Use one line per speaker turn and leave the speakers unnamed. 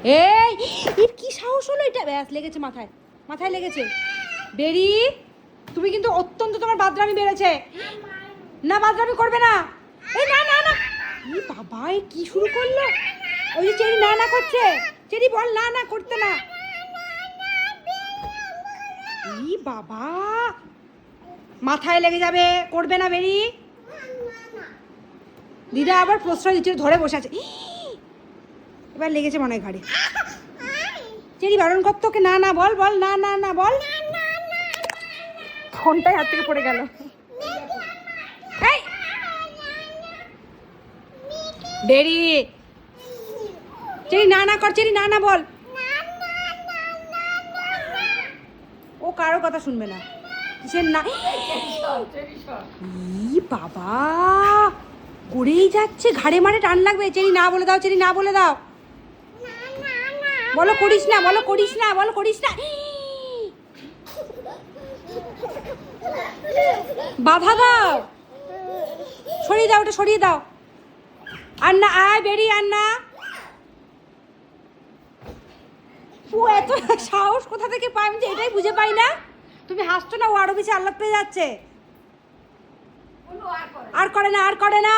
এই এর কি সাহস হলো, এটা ব্যাস লেগেছে মাথায়, মাথায় লেগেছে। বেরি তুমি কিন্তু অত্যন্ত, তোমার বাদরামি বেড়েছে। না বাদরামি করবে না। এই না না না, এই বাবা এ কি শুরু করলো? ওই যে চেরি না না করছে, চেরি বল না না করতে না। এই বাবা মাথায় লেগে যাবে, করবে না বেরি। দিদা আবার প্রশ্রয় দিচ্ছে, ধরে বসে আছে। এবার লেগেছে মনে হয় ঘাড়ে। চেরি বারণ কর তোকে, না না বল, বল না না না বল। ফোনটাই হাত থেকে পড়ে গেল। বেরি চেরি না না কর, চেরি না না বল। ও কারো কথা শুনবে না, সে না। ই বাবা করেই যাচ্ছে, ঘাড়ে মারে টান লাগবে। চেরি না বলে দাও, চেরি না বলে দাও। বলো করিস না, বলো করিস না, বলো করিস না। বাধা দাও, সরিয়ে দাও, ওটা সরিয়ে দাও। আর না, আয় বেরি, আর না। ও এত সাহস কোথা থেকে পাই, আমি যে এটাই বুঝে পাই না। তুমি হাসছো না, ও আরো বেশি আল্লাহ পেয়ে যাচ্ছে। আর করে না, আর করে না।